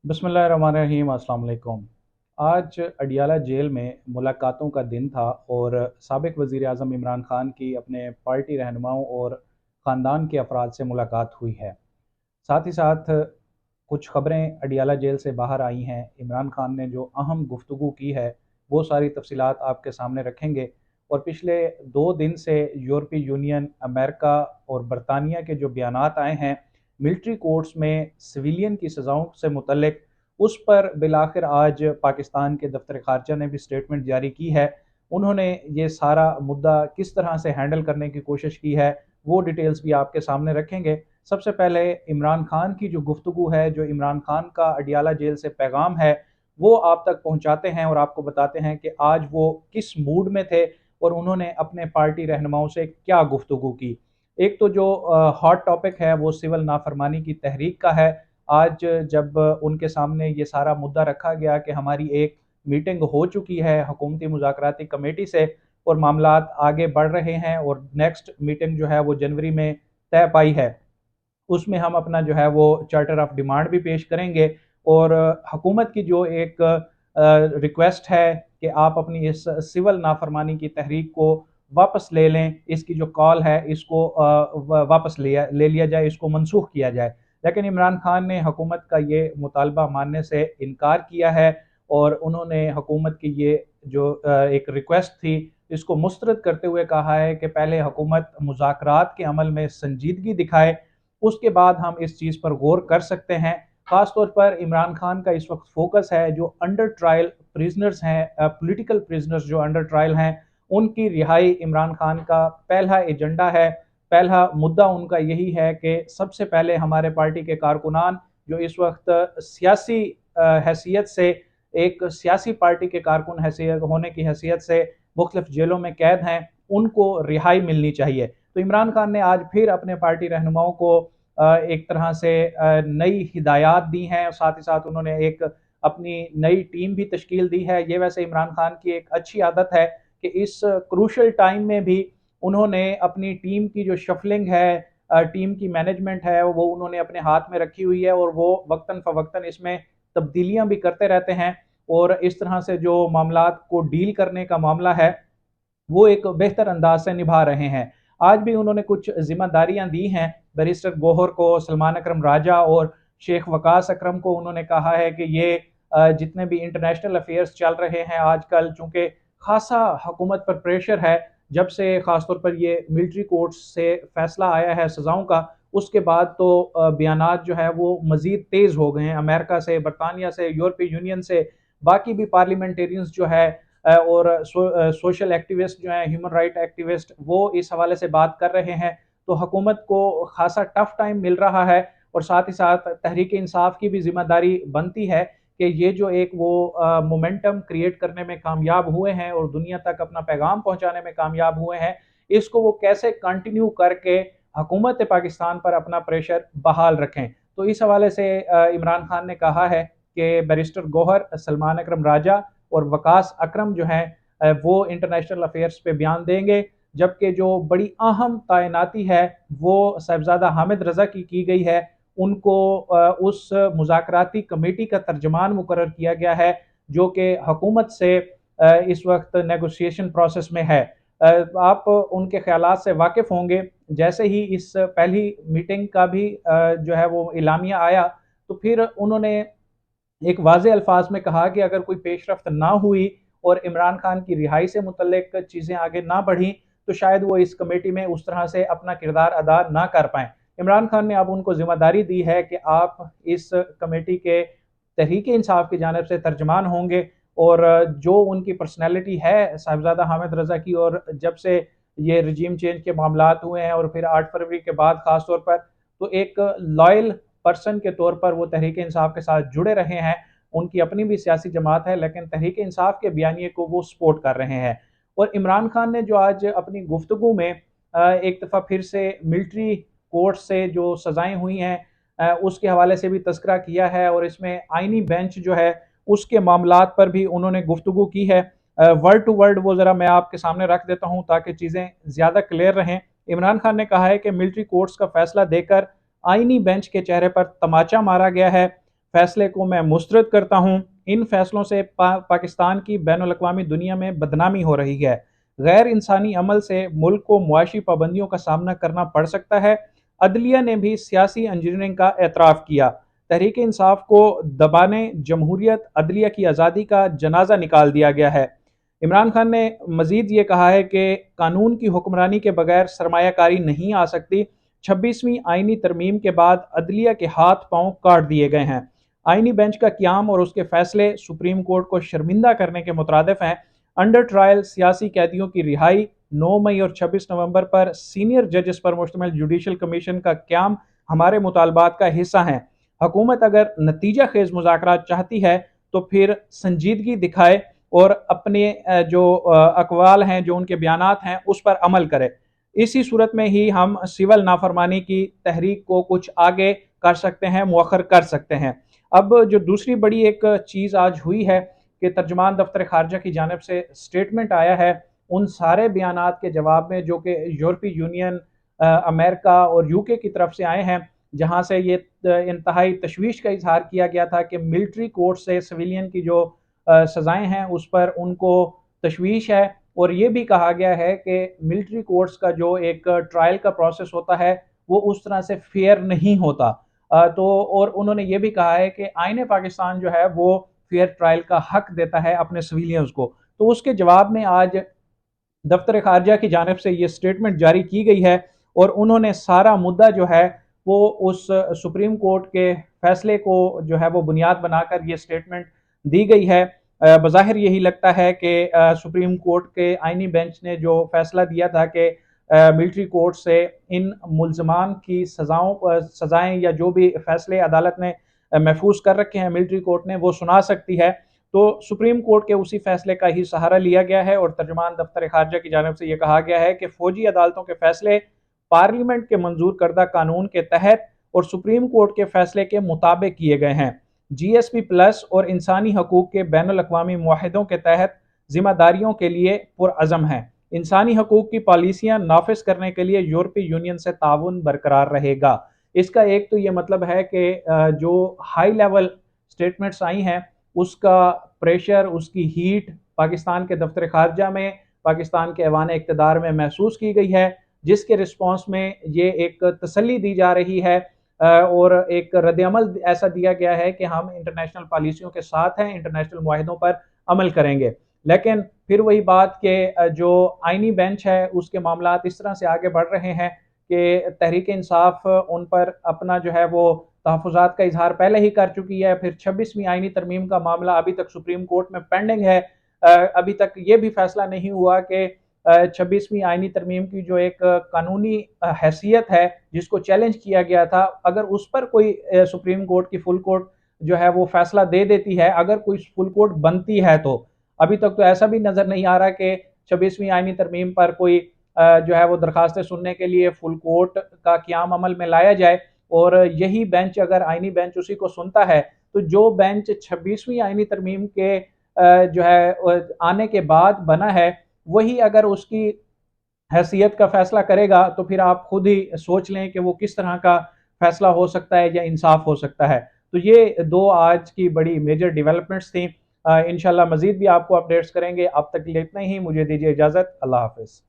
बिस्मिल्लाहिर्रहमानिर्रहीम। अस्सलाम वालेकुम। आज अडियाला जेल में मुलाकातों का दिन था और साबिक वज़ीर आज़म इमरान खान की अपने पार्टी रहनुमाओं और ख़ानदान के अफराद से मुलाकात हुई है। साथ ही साथ कुछ ख़बरें अडियाला जेल से बाहर आई हैं। इमरान खान ने जो अहम गुफ्तगू की है वो सारी तफसीलात आपके सामने रखेंगे। और पिछले 2 दिन से यूरोपीय यूनियन, अमेरिका और बरतानिया के जो बयानात आए हैं मिलिट्री कोर्ट्स में सिविलियन की सज़ाओं से मुतल्लिक, उस पर बिलाखिर आज पाकिस्तान के दफ्तर ख़ारजा ने भी स्टेटमेंट जारी की है। उन्होंने ये सारा मुद्दा किस तरह से हैंडल करने की कोशिश की है वो डिटेल्स भी आपके सामने रखेंगे। सबसे पहले इमरान खान की जो गुफ्तगू है, जो इमरान खान का अडियाला जेल से पैगाम है, वो आप तक पहुंचाते हैं और आपको बताते हैं कि आज वो किस मूड में थे और उन्होंने अपने पार्टी रहनुमाओं से क्या गुफ्तगू की। एक तो जो हॉट टॉपिक है वो सिविल नाफरमानी की तहरीक का है। आज जब उनके सामने ये सारा मुद्दा रखा गया कि हमारी एक मीटिंग हो चुकी है हुकूमती मुज़ाकराती कमेटी से और मामलात आगे बढ़ रहे हैं और नेक्स्ट मीटिंग जो है वो जनवरी में तय पाई है, उसमें हम अपना जो है वो चार्टर ऑफ डिमांड भी पेश करेंगे। और हुकूमत की जो एक रिक्वेस्ट है कि आप अपनी इस सिविल नाफरमानी की तहरीक को वापस ले लें, इसकी जो कॉल है इसको वापस ले लिया जाए, इसको मनसूख किया जाए। लेकिन इमरान खान ने हुकूमत का ये मुतालबा मानने से इनकार किया है और उन्होंने हुकूमत की ये जो एक रिक्वेस्ट थी इसको मुस्तरद करते हुए कहा है कि पहले हुकूमत मुज़ाकरात के अमल में संजीदगी दिखाए, उसके बाद हम इस चीज़ पर गौर कर सकते हैं। ख़ास तौर पर इमरान खान का इस वक्त फोकस है जो अंडर ट्रायल प्रिजनर्स हैं, पॉलिटिकल प्रिजनर्स जो अंडर ट्रायल हैं, उनकी रिहाई इमरान खान का पहला एजेंडा है। पहला मुद्दा उनका यही है कि सबसे पहले हमारे पार्टी के कारकुनान जो इस वक्त सियासी हैसियत से, एक सियासी पार्टी के कारकुन हैसियत होने की हैसियत से मुख्तलिफ जेलों में कैद हैं, उनको रिहाई मिलनी चाहिए। तो इमरान खान ने आज फिर अपने पार्टी रहनुमाओं को एक तरह से नई हिदायत दी हैं। साथ ही साथ उन्होंने एक अपनी नई टीम भी तश्कील दी है। ये वैसे इमरान खान की एक अच्छी आदत है कि इस क्रूशल टाइम में भी उन्होंने अपनी टीम की जो शफलिंग है, टीम की मैनेजमेंट है, वो उन्होंने अपने हाथ में रखी हुई है और वो वक्तन फ़वक्तन इसमें तब्दीलियां भी करते रहते हैं। और इस तरह से जो मामलात को डील करने का मामला है वो एक बेहतर अंदाज से निभा रहे हैं। आज भी उन्होंने कुछ जिम्मेदारियां दी हैं बैरिस्टर गोहर को, सलमान अकरम राजा और शेख वकास अकरम को। उन्होंने कहा है कि ये जितने भी इंटरनेशनल अफेयर्स चल रहे हैं आजकल, चूंकि खासा हुकूमत पर प्रेशर है जब से खासतौर पर ये मिलिट्री कोर्ट से फैसला आया है सज़ाओं का, उसके बाद तो बयानात जो है वो मज़ीद तेज़ हो गए हैं। अमेरिका से, बरतानिया से, यूरोपीय यूनियन से, बाकी भी पार्लियामेंटेरियंस जो है और सोशल एक्टिविस्ट जो हैं, ह्यूमन राइट एक्टिविस्ट, वो इस हवाले से बात कर रहे हैं। तो हुकूमत को खासा टफ टाइम मिल रहा है और साथ ही साथ तहरीक इंसाफ की भी जिम्मेदारी बनती है कि ये जो एक वो मोमेंटम क्रिएट करने में कामयाब हुए हैं और दुनिया तक अपना पैगाम पहुंचाने में कामयाब हुए हैं, इसको वो कैसे कंटिन्यू करके हुकूमत पाकिस्तान पर अपना प्रेशर बहाल रखें। तो इस हवाले से इमरान खान ने कहा है कि बैरिस्टर गौहर, सलमान अकरम राजा और वकास अकरम जो हैं वो इंटरनेशनल अफेयर्स पे बयान देंगे। जबकि जो बड़ी अहम तैनाती है वो साहिबजादा हामिद रज़ा की गई है, उनको उस मुज़ाकराती कमेटी का तर्जमान मुकर्रर किया गया है जो कि हुकूमत से इस वक्त नेगोशिएशन प्रोसेस में है। आप उनके ख्यालात से वाकिफ़ होंगे। जैसे ही इस पहली मीटिंग का भी जो है वो इलामिया आया, तो फिर उन्होंने एक वाज़े अल्फाज में कहा कि अगर कोई पेशरफ्त ना हुई और इमरान खान की रिहाई से मुतल्लिक चीज़ें आगे ना बढ़ी तो शायद वो इस कमेटी में उस तरह से अपना किरदार अदा ना कर पाएँ। इमरान खान ने अब उनको ज़िम्मेदारी दी है कि आप इस कमेटी के तहरीक इंसाफ की जानिब से तर्जमान होंगे और जो उनकी पर्सनैलिटी है साहिबजादा हामिद रज़ा की, और जब से ये रजीम चेंज के मामलात हुए हैं और फिर 8 फरवरी के बाद ख़ास तौर पर, तो एक लॉयल पर्सन के तौर पर वो तहरीक इंसाफ के साथ जुड़े रहे हैं। उनकी अपनी भी सियासी जमात है लेकिन तहरीक इंसाफ के बयानिए को वो सपोर्ट कर रहे हैं। और इमरान खान ने जो आज अपनी गुफ्तगू में एक दफ़ा फिर से मिलिट्री कोर्ट से जो सज़ाएं हुई हैं उसके हवाले से भी तस्करा किया है और इसमें आइनी बेंच जो है उसके मामलात पर भी उन्होंने गुफ्तगू की है। वर्ड टू वर्ड वो ज़रा मैं आपके सामने रख देता हूँ ताकि चीज़ें ज़्यादा क्लियर रहें। इमरान खान ने कहा है कि मिलिट्री कोर्ट्स का फैसला देकर आईनी बेंच के चेहरे पर तमाचा मारा गया है। فیصلے کو میں مسترد کرتا ہوں۔ ان فیصلوں سے پاکستان کی بین الاقوامی دنیا میں بدنامی ہو رہی ہے۔ غیر انسانی عمل سے ملک کو معاشی پابندیوں کا سامنا کرنا پڑ سکتا ہے۔ عدلیہ نے بھی سیاسی انجینئرنگ کا اعتراف کیا۔ تحریک انصاف کو دبانے جمہوریت عدلیہ کی آزادی کا جنازہ نکال دیا گیا ہے۔ عمران خان نے مزید یہ کہا ہے کہ قانون کی حکمرانی کے بغیر سرمایہ کاری نہیں آ سکتی۔ 26ویں آئینی ترمیم کے بعد عدلیہ کے ہاتھ پاؤں کاٹ دیے گئے ہیں۔ آئینی بینچ کا قیام اور اس کے فیصلے سپریم کورٹ کو شرمندہ کرنے کے مترادف ہیں۔ انڈر ٹرائل سیاسی قیدیوں کی رہائی، 9 مئی اور 26 نومبر پر سینئر ججز پر مشتمل جوڈیشل کمیشن کا قیام ہمارے مطالبات کا حصہ ہیں۔ حکومت اگر نتیجہ خیز مذاکرات چاہتی ہے تو پھر سنجیدگی دکھائے اور اپنے جو اقوال ہیں، جو ان کے بیانات ہیں، اس پر عمل کرے۔ اسی صورت میں ہی ہم سول نافرمانی کی تحریک کو کچھ آگے کر سکتے ہیں، مؤخر کر سکتے ہیں۔ اب جو دوسری بڑی ایک چیز آج ہوئی ہے کہ ترجمان دفتر خارجہ کی جانب سے سٹیٹمنٹ آیا ہے ان سارے بیانات کے جواب میں جو کہ یورپی یونین، امریکہ اور یوکے کی طرف سے آئے ہیں، جہاں سے یہ انتہائی تشویش کا اظہار کیا گیا تھا کہ ملٹری کورٹ سے سویلین کی جو سزائیں ہیں اس پر ان کو تشویش ہے، اور یہ بھی کہا گیا ہے کہ ملٹری کورٹس کا جو ایک ٹرائل کا پروسیس ہوتا ہے وہ اس طرح سے فیئر نہیں ہوتا۔ تو اور انہوں نے یہ بھی کہا ہے کہ آئین پاکستان جو ہے وہ فیئر ٹرائل کا حق دیتا ہے اپنے سویلینز کو۔ تو اس کے جواب میں آج دفتر خارجہ کی جانب سے یہ سٹیٹمنٹ جاری کی گئی ہے، اور انہوں نے سارا مدعا جو ہے وہ اس سپریم کورٹ کے فیصلے کو جو ہے وہ بنیاد بنا کر یہ سٹیٹمنٹ دی گئی ہے۔ بظاہر یہی لگتا ہے کہ سپریم کورٹ کے آئینی بینچ نے جو فیصلہ دیا تھا کہ ملٹری کورٹ سے ان ملزمان کی سزائیں یا جو بھی فیصلے عدالت نے محفوظ کر رکھے ہیں ملٹری کورٹ نے، وہ سنا سکتی ہے۔ تو سپریم کورٹ کے اسی فیصلے کا ہی سہارا لیا گیا ہے، اور ترجمان دفتر خارجہ کی جانب سے یہ کہا گیا ہے کہ فوجی عدالتوں کے فیصلے پارلیمنٹ کے منظور کردہ قانون کے تحت اور سپریم کورٹ کے فیصلے کے مطابق کیے گئے ہیں۔ جی ایس پی پلس اور انسانی حقوق کے بین الاقوامی معاہدوں کے تحت ذمہ داریوں کے لیے پرعزم ہیں۔ انسانی حقوق کی پالیسیاں نافذ کرنے کے لیے یورپی یونین سے تعاون برقرار رہے گا۔ اس کا ایک تو یہ مطلب ہے کہ جو ہائی لیول سٹیٹمنٹس آئی ہیں اس کا پریشر، اس کی ہیٹ پاکستان کے دفتر خارجہ میں، پاکستان کے ایوان اقتدار میں محسوس کی گئی ہے، جس کے رسپانس میں یہ ایک تسلی دی جا رہی ہے اور ایک رد عمل ایسا دیا گیا ہے کہ ہم انٹرنیشنل پالیسیوں کے ساتھ ہیں، انٹرنیشنل معاہدوں پر عمل کریں گے۔ لیکن پھر وہی بات کہ جو آئینی بینچ ہے اس کے معاملات اس طرح سے آگے بڑھ رہے ہیں کہ تحریک انصاف ان پر اپنا جو ہے وہ تحفظات کا اظہار پہلے ہی کر چکی ہے۔ پھر 26ویں آئینی ترمیم کا معاملہ ابھی تک سپریم کورٹ میں پینڈنگ ہے۔ ابھی تک یہ بھی فیصلہ نہیں ہوا کہ 26ویں آئینی ترمیم کی جو ایک قانونی حیثیت ہے جس کو چیلنج کیا گیا تھا، اگر اس پر کوئی سپریم کورٹ کی فل کورٹ جو ہے وہ فیصلہ دے دیتی ہے، اگر کوئی فل کورٹ بنتی ہے، تو ابھی تک تو ایسا بھی نظر نہیں آ رہا کہ 26ویں آئینی ترمیم پر کوئی جو ہے وہ درخواستیں سننے کے لیے فل کورٹ کا قیام عمل میں لایا جائے، اور یہی بینچ اگر آئینی بینچ اسی کو سنتا ہے تو جو بینچ 26ویں آئینی ترمیم کے جو ہے آنے کے بعد بنا ہے وہی اگر اس کی حیثیت کا فیصلہ کرے گا تو پھر آپ خود ہی سوچ لیں کہ وہ کس طرح کا فیصلہ ہو سکتا ہے یا انصاف ہو سکتا ہے۔ تو یہ دو آج کی بڑی میجر ڈیولپمنٹس تھیں۔ انشاءاللہ مزید بھی آپ کو اپڈیٹس کریں گے۔ اب تک کے لیے اتنا ہی، مجھے دیجیے اجازت، اللہ حافظ۔